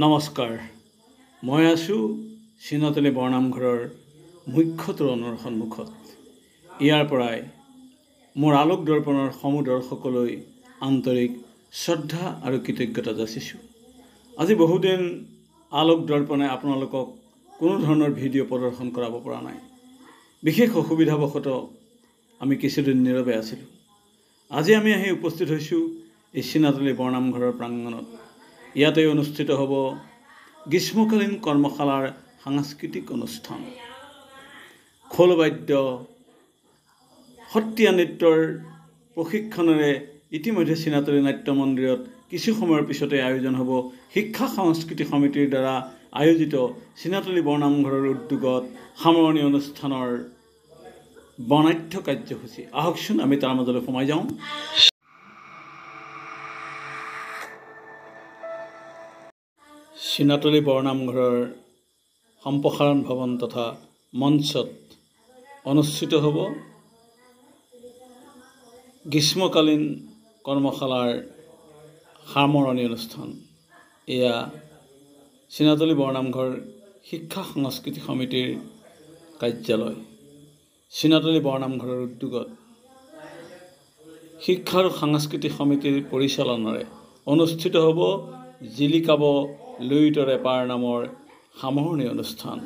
নমস্কাৰ, মই আছোঁ চিনাতলী বৰনামঘৰৰ মুখ্য তোৰণৰ সন্মুখত। ইয়াৰ পৰাই মোৰ আলোক দৰ্পণৰ সমূহ দৰ্শকলৈ আন্তৰিক শ্ৰদ্ধা আৰু কৃতজ্ঞতা যাচিছোঁ। আজি বহুদিন আলোক দৰ্পণে আপোনালোকক কোনো ধৰণৰ ভিডিঅ' প্ৰদৰ্শন কৰাব পৰা নাই। বিশেষ অসুবিধাবশতঃ আমি কিছুদিন নীৰৱে আছিলোঁ। আজি আমি আহি উপস্থিত হৈছোঁ এই চিনাতলী বৰনামঘৰৰ প্ৰাংগণত। ইয়াতে অনুষ্ঠিত হ'ব গ্ৰীষ্মকালীন কৰ্মশালাৰ সাংস্কৃতিক অনুষ্ঠান। খোল বাদ্য, সত্ৰীয়া নৃত্যৰ প্ৰশিক্ষণেৰে ইতিমধ্যে চিনাতলী নাট্য মন্দিৰত কিছু সময়ৰ পিছতে আয়োজন হ'ব শিক্ষা সংস্কৃতি সমিতিৰ দ্বাৰা আয়োজিত চিনাতলী বৰনামঘৰৰ উদ্যোগত সামৰণি অনুষ্ঠানৰ বৰ্ণাঢ্য কাৰ্যসূচী। আহকচোন আমি তাৰ মাজলৈ সোমাই যাওঁ। চিনাতলী বৰনামঘৰৰ সম্প্ৰসাৰণ ভৱন তথা মঞ্চত অনুষ্ঠিত হ'ব গ্ৰীষ্মকালীন কৰ্মশালাৰ সামৰণি অনুষ্ঠান। এয়া চিনাতলী বৰনামঘৰ শিক্ষা সংস্কৃতি সমিতিৰ কাৰ্যালয়। চিনাতলী বৰনামঘৰৰ উদ্যোগত শিক্ষা আৰু সাংস্কৃতিক সমিতিৰ পৰিচালনাৰে অনুষ্ঠিত হ'ব জিলিকাব লুইতৰে পাৰ নামৰ সামৰণি অনুষ্ঠান।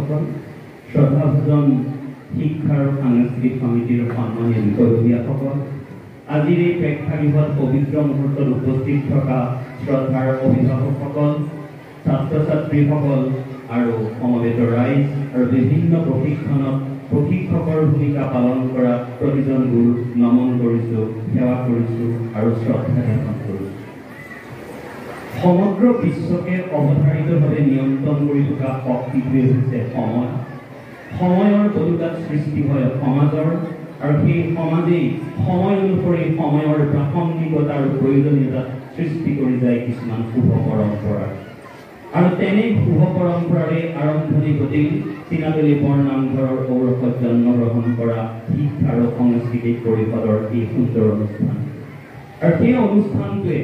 অতিথিসকল, শ্ৰদ্ধাভাজন শিক্ষা আৰু সাংস্কৃতিক সমিতিৰ সন্মানীয় বিষয়ববীয়াসকল, আজিৰ এই প্ৰেক্ষাগৃহত পবিত্ৰ মুহূৰ্তত উপস্থিত থকা শ্ৰদ্ধাৰ অভিভাৱকসকল, ছাত্ৰ ছাত্ৰীসকল আৰু সমবেত ৰাইজ আৰু বিভিন্ন প্ৰশিক্ষকৰ ভূমিকা পালন কৰা প্ৰতিজন গুৰুক নমন কৰিছোঁ, সেৱা কৰিছোঁ আৰু শ্ৰদ্ধা জ্ঞাপন কৰিছোঁ। সমগ্ৰ বিশ্বকে অৱধাৰিতভাৱে নিয়ন্ত্ৰণ কৰি থকা শক্তিটোৱে হৈছে সময়। সময়ৰ বলুকাত সৃষ্টি হয় সমাজৰ, আৰু সেই সমাজেই সময় অনুসৰি সময়ৰ প্ৰাসংগিকতা আৰু প্ৰয়োজনীয়তা সৃষ্টি কৰি যায় কিছুমান শুভ পৰম্পৰা। আৰু তেনে শুভ পৰম্পৰাৰে আৰম্ভণি ঘটিল চিনাতলী বৰনামঘৰৰ ঔৰসত জন্মগ্ৰহণ কৰা শিক্ষা আৰু সাংস্কৃতিক পৰিষদৰ এই সুন্দৰ অনুষ্ঠান। আৰু সেই অনুষ্ঠানটোৱে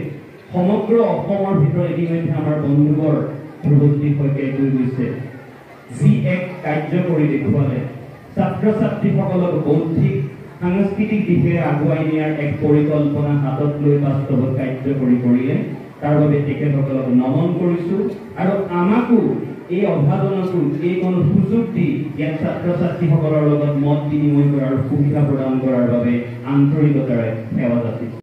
সমগ্ৰ অসমৰ ভিতৰত ইতিমধ্যে আমাৰ বন্ধুবৰ ধ্ৰুৱজ্যোতি শইকীয়াই কৈ গৈছে, যি এক কাৰ্য কৰি দেখুৱালে ছাত্ৰ ছাত্ৰীসকলক বৌদ্ধিক সাংস্কৃতিক দিশেৰে আগুৱাই নিয়াৰ এক পৰিকল্পনা হাতত লৈ বাস্তৱত কাৰ্যকৰী কৰিলে, তাৰ বাবে তেখেতসকলক নমন কৰিছোঁ। আৰু আমাকো এই অভাজনকো এই কোনো সুযোগ দি ইয়াত ছাত্ৰ ছাত্ৰীসকলৰ লগত মত বিনিময় কৰাৰ সুবিধা প্ৰদান কৰাৰ বাবে আন্তৰিকতাৰে সেৱা যাচিছোঁ।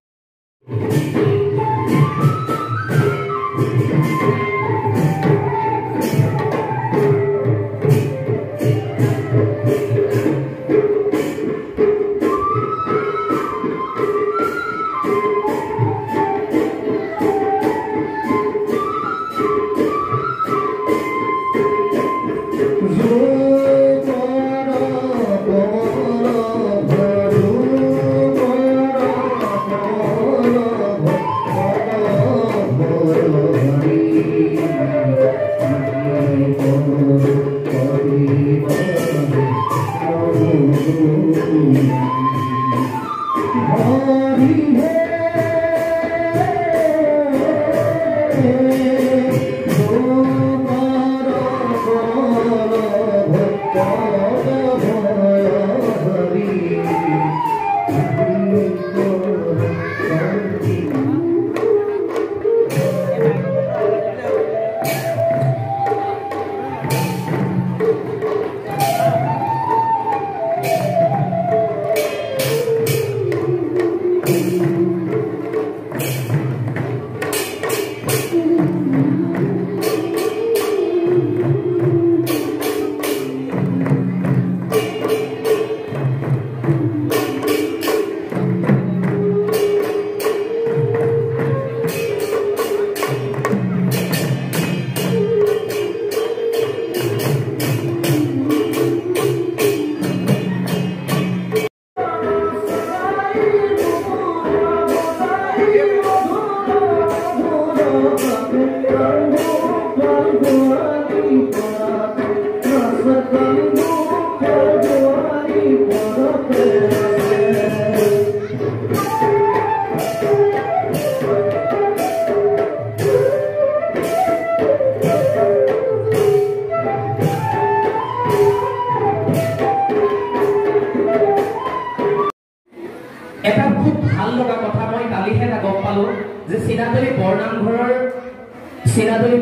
এটা খুব ভাল লগা কথা মই কালিহে গম পালো যে চিনাতলী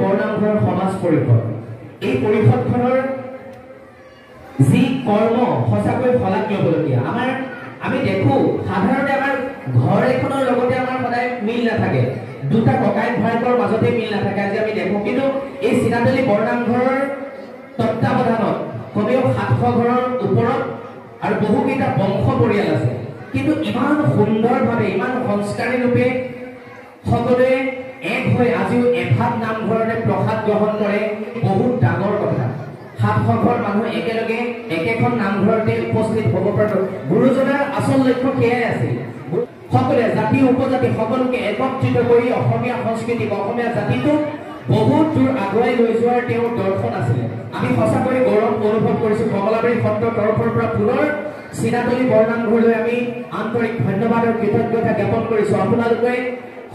বৰনামঘৰৰ সমাজ পৰিষদ, এই পৰিষদখনৰ যি কৰ্ম সঁচাকৈ শলাগ ল'বলগীয়া। আমি দেখো সাধাৰণতে আমাৰ ঘৰ এখনৰ লগতে আমাৰ সদায় মিল নাথাকে, দুটা ককায়েক ভায়েকৰ মাজতে মিল নাথাকে আজি আমি দেখো। কিন্তু এই চিনাতলী বৰনামঘৰৰ তত্ত্বাৱধানত কমেও 700 ঘৰৰ ওপৰত আৰু বহুকেইটা বংশ পৰিয়াল আছে। কিন্তু ইমান সুন্দৰভাৱে ইমান সংস্কাৰী ৰূপে সকলোৱে এক হৈ আজিও এভাগ নামঘৰতে প্ৰসাদ গ্ৰহণ কৰে, বহুত ডাঙৰ কথা। 700 ঘৰ মানুহ একেলগে একেখন নামঘৰতে উপস্থিত হ'ব পৰা গুৰুজনাৰ আচল লক্ষ্য সেয়াই আছিল। সকলোৱে জাতি উপজাতি সকলোকে একত্ৰিত কৰি অসমীয়া সংস্কৃতিক অসমীয়া জাতিটোক বহুত দূৰ আগুৱাই লৈ যোৱাৰ তেওঁৰ দৰ্শন আছিলে। আমি সঁচাকৈ গৌৰৱ অনুভৱ কৰিছোঁ। কমলাবাৰী সত্ৰৰ তৰফৰ পৰা পুনৰ চিনাতলী বৰনামঘৰলৈ আমি আন্তৰিক ধন্যবাদ আৰু কৃতজ্ঞতা জ্ঞাপন কৰিছোঁ। আপোনালোকে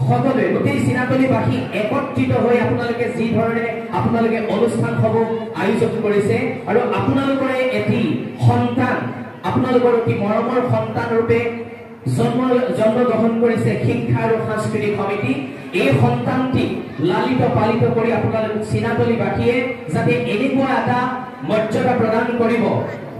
সকলোৱে গোটেই চিনাতলীবাসী একত্ৰিত হৈ আপোনালোকে যি ধৰণে আপোনালোকে অনুষ্ঠানসমূহ আয়োজন কৰিছে আৰু আপোনালোকৰে এটি সন্তান, আপোনালোকৰ অতি মৰমৰ সন্তান ৰূপে জন্মগ্ৰহণ কৰিছে শিক্ষা আৰু সাংস্কৃতিক সমিতি। এই সন্তানটিক লালিত পালিত কৰি আপোনালোক চিনাতলীবাসীয়ে যাতে এনেকুৱা এটা মৰ্যাদা প্ৰদান কৰিব।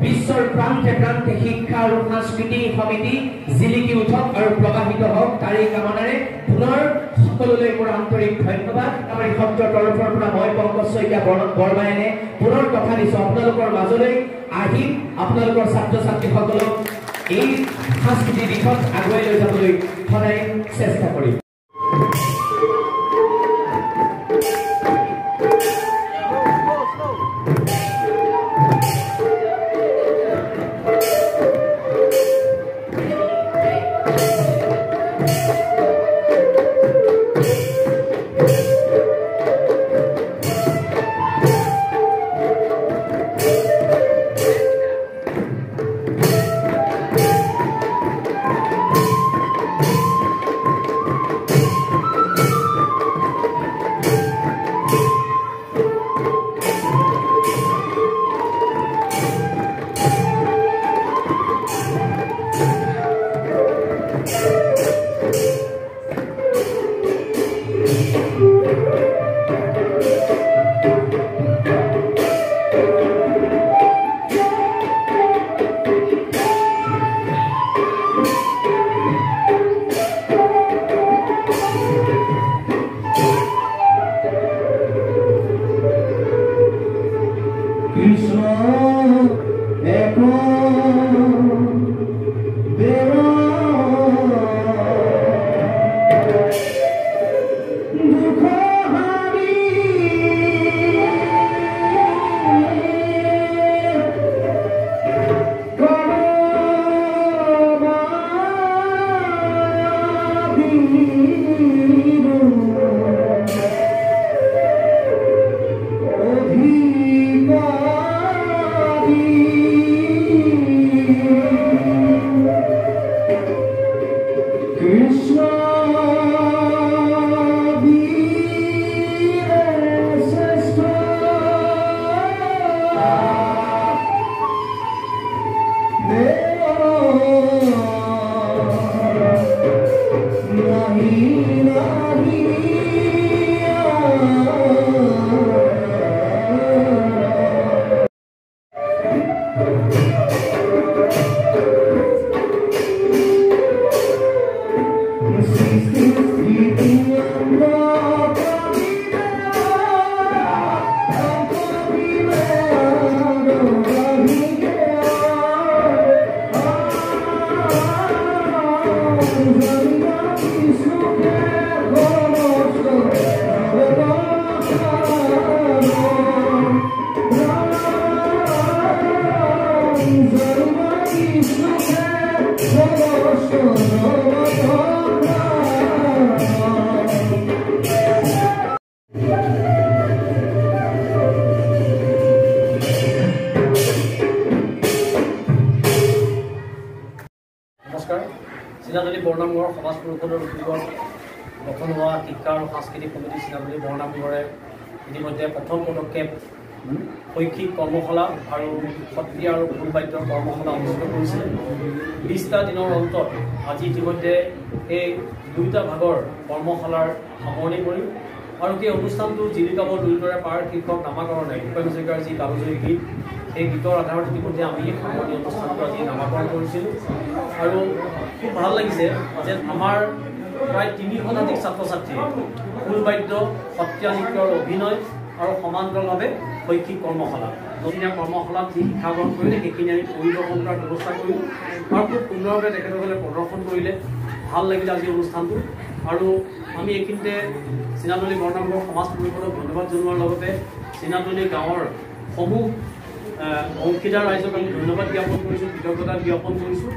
বিশ্বৰ প্ৰান্তে প্ৰান্তে শিক্ষা আৰু সাংস্কৃতিক সমিতি জিলিকি উঠক আৰু প্ৰবাহিত হওক তাৰে কামনাৰে পুনৰ সকলোলৈ মোৰ আন্তৰিক ধন্যবাদ। আমাৰ সত্ৰৰ তৰফৰ পৰা মই পংকজ শইকীয়া বৰমায়নে পুনৰ কথা দিছোঁ আপোনালোকৰ মাজলৈ আহি আপোনালোকৰ ছাত্ৰ ছাত্ৰীসকলক এই সাংস্কৃতিক দিশত আগুৱাই লৈ যাবলৈ সদায় চেষ্টা কৰিম। নমস্কাৰ। চিনাতলী বৰনামঘৰ সমাজ পৰিষদৰ উদ্যোগত গঠন হোৱা শিক্ষা আৰু সাংস্কৃতিক সমিতি চিনাতলী বৰনামঘৰে ইতিমধ্যে প্ৰথম পদক্ষেপ শৈক্ষিক কৰ্মশালা আৰু সত্ৰীয়া আৰু ঢোল বাদ্যৰ কৰ্মশালা অনুষ্ঠিত কৰিছে। 20টা দিনৰ অন্তত আজি ইতিমধ্যে এই 2টা ভাগৰ কৰ্মশালাৰ সামৰণি কৰিম আৰু সেই অনুষ্ঠানটো জিলিকাব দুয়োদৰে পাৰ শীৰ্ষক নামাকৰণে ভূপেন হাজৰিকাৰ যি কালজয়ী গীত সেই গীতৰ আধাৰত ইতিমধ্যে আমি সামৰণি অনুষ্ঠানটো আজি নামাকৰণ কৰিছিলোঁ আৰু খুব ভাল লাগিছে যে আমাৰ প্ৰায় 300 ছাত্ৰ ছাত্ৰীয়ে ঢোল বাদ্য সত্ৰীয়া নৃত্যৰ অভিনয় আৰু সমান্তৰালভাৱে শৈক্ষিক কৰ্মশালা দুদিনীয়া কৰ্মশালাত যি শিক্ষা গ্ৰহণ কৰিলে সেইখিনি আমি পৰিদৰ্শন কৰাৰ ব্যৱস্থা কৰিলোঁ আৰু খুব সুন্দৰভাৱে তেখেতসকলে প্ৰদৰ্শন কৰিলে। ভাল লাগিলে আজি অনুষ্ঠানটো আৰু আমি এইখিনিতে চিনাতলী বৰনামঘৰ সমাজ পৰিষদক ধন্যবাদ জনোৱাৰ লগতে চিনাতলী গাঁৱৰ সমূহ অংশীদাৰ ৰাইজক আমি ধন্যবাদ জ্ঞাপন কৰিছোঁ, কৃতজ্ঞতা জ্ঞাপন কৰিছোঁ।